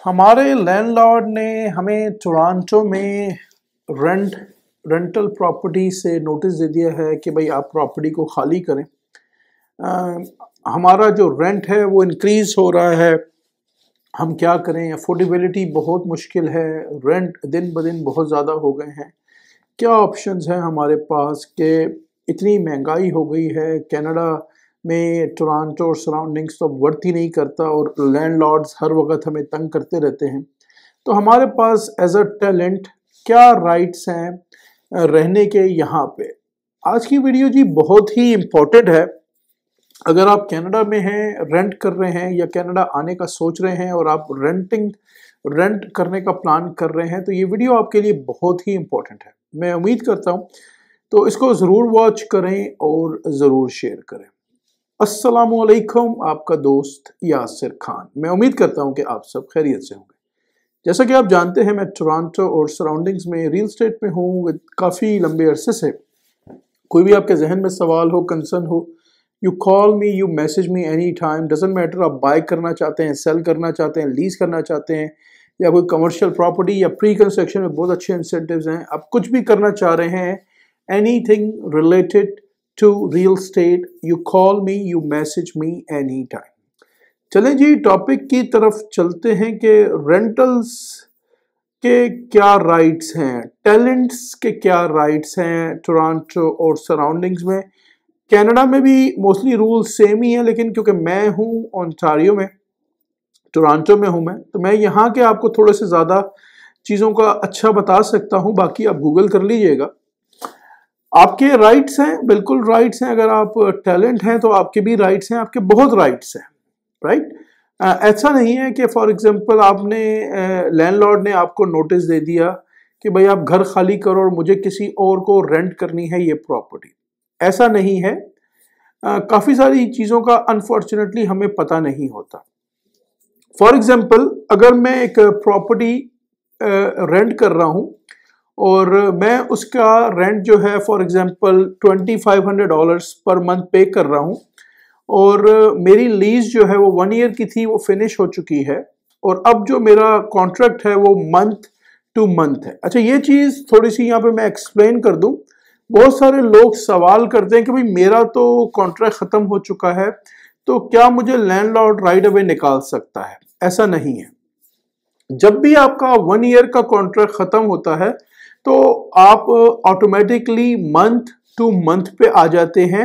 हमारे लैंडलॉर्ड ने हमें टोरंटो में रेंटल प्रॉपर्टी से नोटिस दे दिया है कि भाई आप प्रॉपर्टी को खाली करें। हमारा जो रेंट है वो इंक्रीज हो रहा है। हम क्या करें, अफोर्डेबिलिटी बहुत मुश्किल है, रेंट दिन ब दिन बहुत ज़्यादा हो गए हैं। क्या ऑप्शंस हैं हमारे पास कि इतनी महंगाई हो गई है कनाडा में, टोरंटो और सराउंडिंग्स तो वर्थ ही नहीं करता और लैंडलॉर्ड्स हर वक्त हमें तंग करते रहते हैं। तो हमारे पास एज अ टैलेंट क्या राइट्स हैं रहने के यहाँ पे। आज की वीडियो जी बहुत ही इम्पोर्टेंट है। अगर आप कनाडा में हैं, रेंट कर रहे हैं या कनाडा आने का सोच रहे हैं और आप रेंट करने का प्लान कर रहे हैं, तो ये वीडियो आपके लिए बहुत ही इम्पोर्टेंट है। मैं उम्मीद करता हूँ तो इसको ज़रूर वॉच करें और ज़रूर शेयर करें। अस्सलामुअलैकुम, आपका दोस्त यासिर खान। मैं उम्मीद करता हूँ कि आप सब खैरियत से होंगे। जैसा कि आप जानते हैं, मैं टोरंटो और सराउंडिंग्स में रियल एस्टेट में हूँ काफ़ी लंबे अरसे से। कोई भी आपके जहन में सवाल हो, कंसर्न हो, you call me, you message me any time, doesn't matter. आप बाय करना चाहते हैं, सेल करना चाहते हैं, लीज करना चाहते हैं, या कोई कमर्शियल प्रॉपर्टी या प्री कंस्ट्रक्शन में बहुत अच्छे इंसेंटिव्स हैं, आप कुछ भी करना चाह रहे हैं, anything related to real estate, you call me, you message me any time. चलें जी, टॉपिक की तरफ चलते हैं कि रेंटल्स के क्या राइट्स हैं, टैलेंट्स के क्या राइट्स हैं टोरंटो और सराउंडिंग्स में। कनाडा में भी मोस्टली रूल सेम ही है, लेकिन क्योंकि मैं हूँ ओंटारियो में, टोरंटो में हूँ मैं, तो मैं यहाँ के आपको थोड़े से ज़्यादा चीज़ों का अच्छा बता सकता हूँ। बाकी आप गूगल कर लीजिएगा। आपके राइट्स हैं, बिल्कुल राइट्स हैं। अगर आप टैलेंट हैं तो आपके भी राइट्स हैं, आपके बहुत राइट्स हैं, राइट। ऐसा नहीं है कि फॉर एग्जांपल आपने लैंडलॉर्ड ने आपको नोटिस दे दिया कि भाई आप घर खाली करो और मुझे किसी और को रेंट करनी है ये प्रॉपर्टी। ऐसा नहीं है। काफ़ी सारी चीज़ों का अनफॉर्चुनेटली हमें पता नहीं होता। फॉर एग्जांपल, अगर मैं एक प्रॉपर्टी रेंट कर रहा हूँ और मैं उसका रेंट जो है फॉर एग्जांपल $2500 पर मंथ पे कर रहा हूँ, और मेरी लीज जो है वो 1 ईयर की थी, वो फिनिश हो चुकी है, और अब जो मेरा कॉन्ट्रैक्ट है वो मंथ टू मंथ है। अच्छा, ये चीज़ थोड़ी सी यहाँ पे मैं एक्सप्लेन कर दूँ। बहुत सारे लोग सवाल करते हैं कि भाई मेरा तो कॉन्ट्रैक्ट ख़त्म हो चुका है, तो क्या मुझे लैंडलॉर्ड राइट अवे निकाल सकता है? ऐसा नहीं है। जब भी आपका 1 ईयर का कॉन्ट्रैक्ट ख़त्म होता है तो आप ऑटोमेटिकली मंथ टू मंथ पे आ जाते हैं।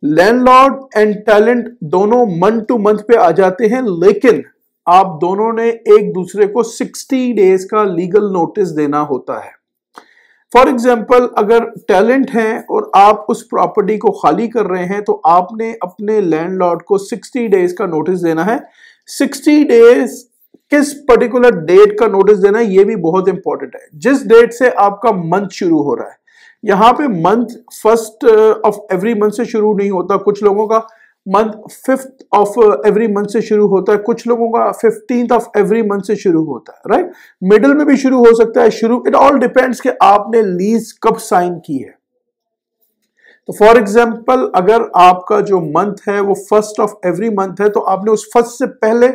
लैंडलॉर्ड एंड टैलेंट दोनों मंथ टू मंथ पे आ जाते हैं, लेकिन आप दोनों ने एक दूसरे को 60 डेज का लीगल नोटिस देना होता है। फॉर एग्जाम्पल, अगर टैलेंट है और आप उस प्रॉपर्टी को खाली कर रहे हैं तो आपने अपने लैंडलॉर्ड को 60 डेज का नोटिस देना है। 60 डेज किस पर्टिकुलर डेट का नोटिस देना है, ये भी बहुत इंपॉर्टेंट है। जिस डेट से आपका मंथ शुरू हो रहा है, यहाँ पे month 1st of every month से शुरू नहीं होता। कुछ लोगों का month 5th of every month से शुरू होता है, कुछ लोगों का 15th ऑफ एवरी मंथ से शुरू होता है, राइट। मिडिल में भी शुरू हो सकता है, इट ऑल डिपेंड्स कि आपने लीज कब साइन की है। तो फॉर एग्जाम्पल, अगर आपका जो मंथ है वो 1st ऑफ एवरी मंथ है, तो आपने उस 1st से पहले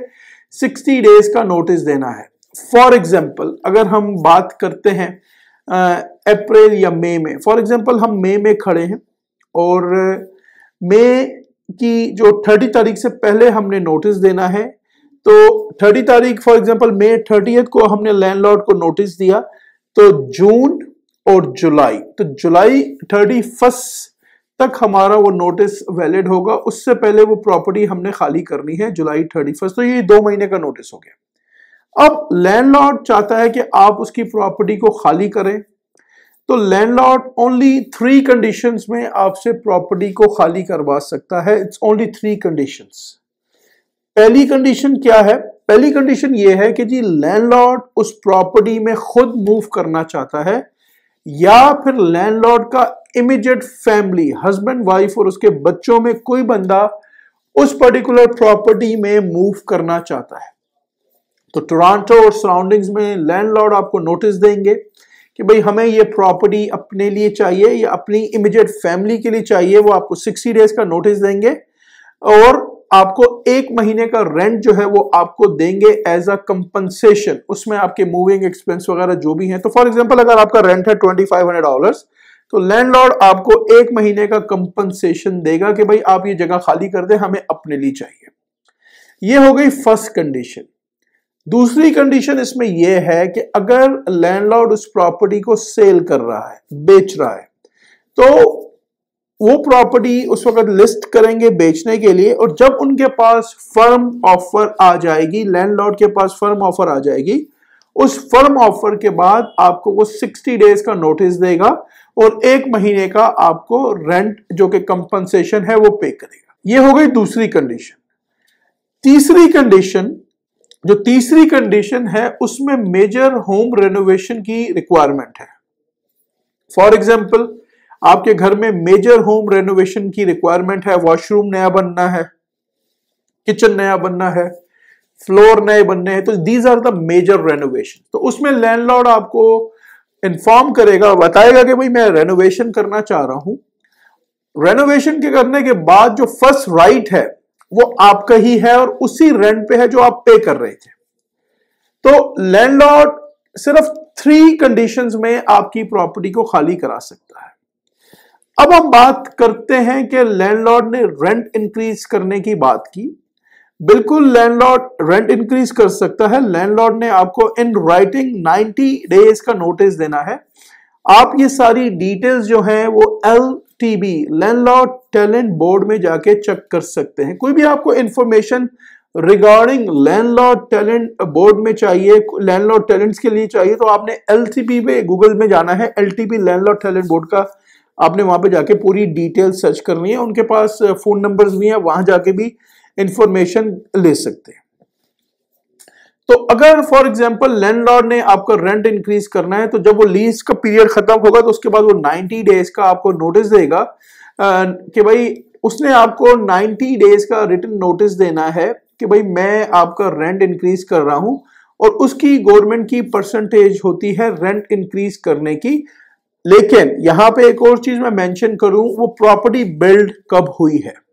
60 डेज का नोटिस देना है। फॉर एग्जाम्पल, अगर हम बात करते हैं अप्रैल या मई में, फॉर एग्जाम्पल हम मई में खड़े हैं और मई की जो 30 तारीख से पहले हमने नोटिस देना है, तो 30 तारीख फॉर एग्जांपल मई 30th को हमने लैंडलॉर्ड को नोटिस दिया, तो जून और जुलाई, तो जुलाई 31st तक हमारा वो नोटिस वैलिड होगा। उससे पहले वो प्रॉपर्टी हमने खाली करनी है जुलाई 31st, तो ये 2 महीने का नोटिस हो गया। अब लैंडलॉर्ड चाहता है कि आप उसकी प्रॉपर्टी को खाली करें, तो लैंडलॉर्ड ओनली 3 कंडीशंस में आपसे प्रॉपर्टी को खाली करवा सकता है। It's only 3 conditions. पहली कंडीशन क्या है? पहली कंडीशन ये है कि जी लैंडलॉर्ड उस प्रॉपर्टी में खुद मूव करना चाहता है, या फिर लैंडलॉर्ड का इमीडिएट फैमिली, हस्बैंड, वाइफ और उसके बच्चों में कोई बंदा उस पर्टिकुलर प्रॉपर्टी में मूव करना चाहता है। तो टोरंटो और सराउंडिंग्स में लैंडलॉर्ड आपको नोटिस देंगे कि भाई हमें ये प्रॉपर्टी अपने लिए चाहिए या अपनी इमीडिएट फैमिली के लिए चाहिए। वो आपको 60 डेज का नोटिस देंगे, और आपको एक महीने का रेंट जो है वो आपको देंगे एज अ कंपनसेशन, उसमें आपके मूविंग एक्सपेंस वगैरह जो भी हैं। तो फॉर एग्जांपल अगर आपका रेंट है $2500, तो लैंडलॉर्ड आपको एक महीने का कंपनसेशन देगा कि भाई आप ये जगह खाली कर दें, हमें अपने लिए चाहिए। ये हो गई फर्स्ट कंडीशन। दूसरी कंडीशन इसमें यह है कि अगर लैंडलॉर्ड उस प्रॉपर्टी को सेल कर रहा है, बेच रहा है, तो वो प्रॉपर्टी उस वक्त लिस्ट करेंगे बेचने के लिए, और जब उनके पास फर्म ऑफर आ जाएगी, लैंडलॉर्ड के पास फर्म ऑफर आ जाएगी, उस फर्म ऑफर के बाद आपको वो 60 डेज का नोटिस देगा और एक महीने का आपको रेंट जो कि कंपनसेशन है वो पे करेगा। ये हो गई दूसरी कंडीशन। तीसरी कंडीशन है उसमें मेजर होम रेनोवेशन की रिक्वायरमेंट है। फॉर एग्जाम्पल आपके घर में मेजर होम रेनोवेशन की रिक्वायरमेंट है, वॉशरूम नया बनना है, किचन नया बनना है, फ्लोर नए बनने हैं, तो these are the major renovation. तो उसमें लैंडलॉर्ड आपको इन्फॉर्म करेगा, बताएगा कि भाई मैं रेनोवेशन करना चाह रहा हूं। रेनोवेशन के करने के बाद जो फर्स्ट राइट है वो आपका ही है और उसी रेंट पे है जो आप पे कर रहे थे। तो लैंडलॉर्ड सिर्फ 3 कंडीशंस में आपकी प्रॉपर्टी को खाली करा सकता है। अब हम बात करते हैं कि लैंडलॉर्ड ने रेंट इंक्रीज करने की बात की। बिल्कुल लैंडलॉर्ड रेंट इंक्रीज कर सकता है। लैंडलॉर्ड ने आपको इन राइटिंग 90 डेज का नोटिस देना है। आप ये सारी डिटेल्स जो हैं वो LTB लैंडलॉर्ड टेनेंट बोर्ड में जाके चेक कर सकते हैं। कोई भी आपको information regarding landlord tenant board में चाहिए, लैंडलॉर्ड टेनेंट्स के लिए चाहिए, तो आपने LTB पे गूगल में जाना है, LTB लैंडलॉर्ड टेनेंट बोर्ड का आपने वहां पे जाके पूरी डिटेल सर्च करनी है। उनके पास फोन नंबर्स भी हैं, वहां जाके भी इंफॉर्मेशन ले सकते हैं। तो अगर फॉर एग्जांपल लैंडलॉर्ड ने आपका रेंट इंक्रीज करना है, तो जब वो लीज का पीरियड खत्म होगा तो उसके बाद वो 90 डेज का आपको नोटिस देगा कि भाई उसने आपको 90 डेज का रिटन नोटिस देना है कि भाई मैं आपका रेंट इंक्रीज कर रहा हूं, और उसकी गवर्नमेंट की परसेंटेज होती है रेंट इंक्रीज करने की। लेकिन यहां पे एक और चीज मैं मेंशन करूं, वो प्रॉपर्टी बिल्ड कब हुई है।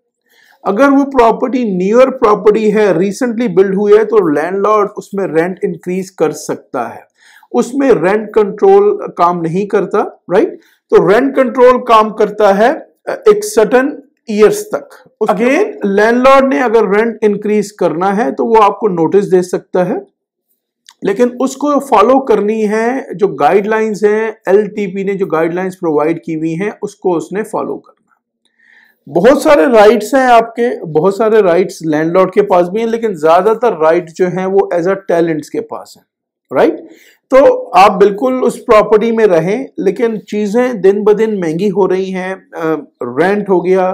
अगर वो प्रॉपर्टी न्यूअर प्रॉपर्टी है, रिसेंटली बिल्ड हुई है, तो लैंडलॉर्ड उसमें रेंट इंक्रीज कर सकता है। उसमें रेंट कंट्रोल काम नहीं करता, राइट। तो रेंट कंट्रोल काम करता है एक सर्टेन ईयर्स तक। अगेन लैंडलॉर्ड ने अगर रेंट इंक्रीज करना है तो वो आपको नोटिस दे सकता है, लेकिन उसको फॉलो करनी है। जो गाइडलाइंस हैं, LTP ने जो गाइडलाइंस प्रोवाइड की हुई हैं उसको उसने फॉलो करना। बहुत सारे राइट्स हैं आपके, बहुत सारे राइट्स लैंडलॉर्ड के पास भी हैं, लेकिन ज्यादातर राइट जो हैं वो एज अ टेनेंट्स के पास हैं, राइट। तो आप बिल्कुल उस प्रॉपर्टी में रहें, लेकिन चीजें दिन ब दिन महंगी हो रही हैं। रेंट हो गया,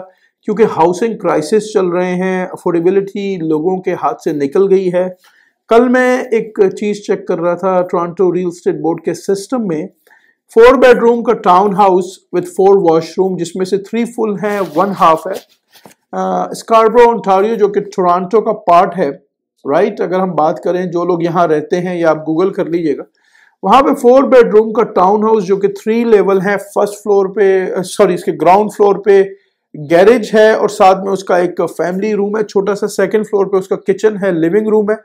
क्योंकि हाउसिंग क्राइसिस चल रहे हैं, अफोर्डेबिलिटी लोगों के हाथ से निकल गई है। कल मैं एक चीज चेक कर रहा था, टोरंटो रियल एस्टेट बोर्ड के सिस्टम में 4 बेडरूम का टाउन हाउस विद 4 वॉशरूम, जिसमें से 3 फुल हैं, 1 हाफ है, स्कारब्रो ओंटारियो जो कि टोरंटो का पार्ट है, राइट। अगर हम बात करें जो लोग यहाँ रहते हैं, या आप गूगल कर लीजिएगा, वहां पे 4 बेडरूम का टाउन हाउस जो कि 3 लेवल है। फर्स्ट फ्लोर पे इसके ग्राउंड फ्लोर पे गैरेज है और साथ में उसका एक फैमिली रूम है छोटा सा। सेकंड फ्लोर पे उसका किचन है, लिविंग रूम है,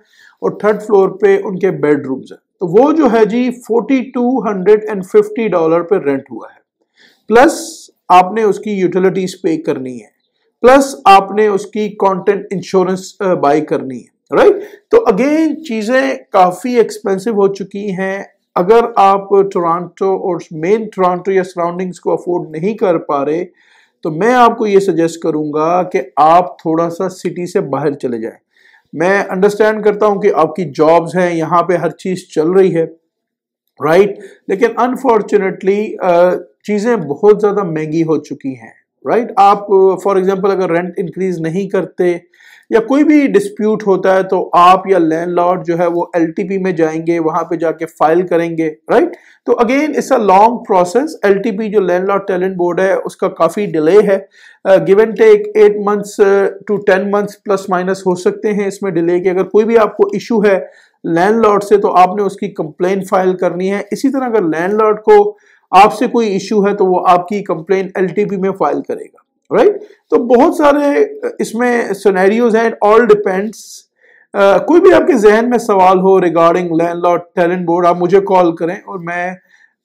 और थर्ड फ्लोर पे उनके बेडरूम्स है। तो वो जो है जी $4250 पे रेंट हुआ है, प्लस आपने उसकी यूटिलिटीज पे करनी है, प्लस आपने उसकी कंटेंट इंश्योरेंस बाय करनी है, राइट। तो अगेन चीजें काफी एक्सपेंसिव हो चुकी हैं। अगर आप टोरंटो और मेन टोरंटो या सराउंडिंग्स को अफोर्ड नहीं कर पा रहे, तो मैं आपको ये सजेस्ट करूंगा कि आप थोड़ा सा सिटी से बाहर चले जाएं। मैं अंडरस्टैंड करता हूं कि आपकी जॉब्स हैं, यहाँ पे हर चीज चल रही है, राइट, लेकिन अनफॉर्चुनेटली चीजें बहुत ज्यादा महंगी हो चुकी हैं, राइट। आप फॉर एग्जांपल अगर रेंट इंक्रीज नहीं करते या कोई भी डिस्प्यूट होता है, तो आप या लैंडलॉर्ड जो है वो LTP में जाएंगे, वहां पे जाके फाइल करेंगे, राइट। तो again it's a long process. LTP जो लैंडलॉर्ड टेनेंट बोर्ड है उसका काफी डिले है, give and take 8 months to 10 months plus minus हो सकते हैं इसमें डिले के। अगर कोई भी आपको इशू है लैंडलॉर्ड से, तो आपने उसकी कंप्लेन फाइल करनी है। इसी तरह अगर लैंडलॉर्ड को आपसे कोई इशू है, तो वो आपकी कंप्लेन LTP में फाइल करेगा। राइट। तो बहुत सारे इसमें सिनेरियोज हैं, ऑल डिपेंड्स। कोई भी आपके जहन में सवाल हो रिगार्डिंग लैंडलॉर्ड टैलेंट बोर्ड, आप मुझे कॉल करें और मैं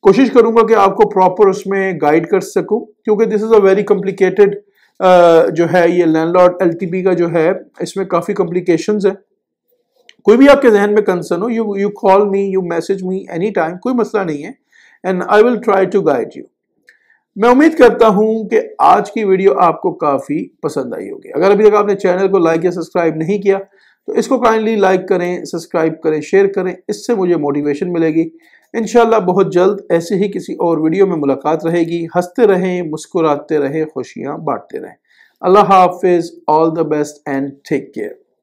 कोशिश करूंगा कि आपको प्रॉपर उसमें गाइड कर सकूं, क्योंकि this is a very complicated जो है ये लैंडलॉर्ड एलटीपी का जो है, इसमें काफी कॉम्प्लिकेशंस है। कोई भी आपके जहन में कंसर्न हो, you call me, you message me any time, कोई मसला नहीं है, and I will try to guide you. मैं उम्मीद करता हूं कि आज की वीडियो आपको काफी पसंद आई होगी। अगर अभी तक आपने चैनल को लाइक या सब्सक्राइब नहीं किया तो इसको काइंडली लाइक करें, सब्सक्राइब करें, शेयर करें, इससे मुझे मोटिवेशन मिलेगी। इंशाल्लाह बहुत जल्द ऐसे ही किसी और वीडियो में मुलाकात रहेगी। हंसते रहें, मुस्कुराते रहें, खुशियां बांटते रहें। अल्लाह हाफिज, all the best and take care.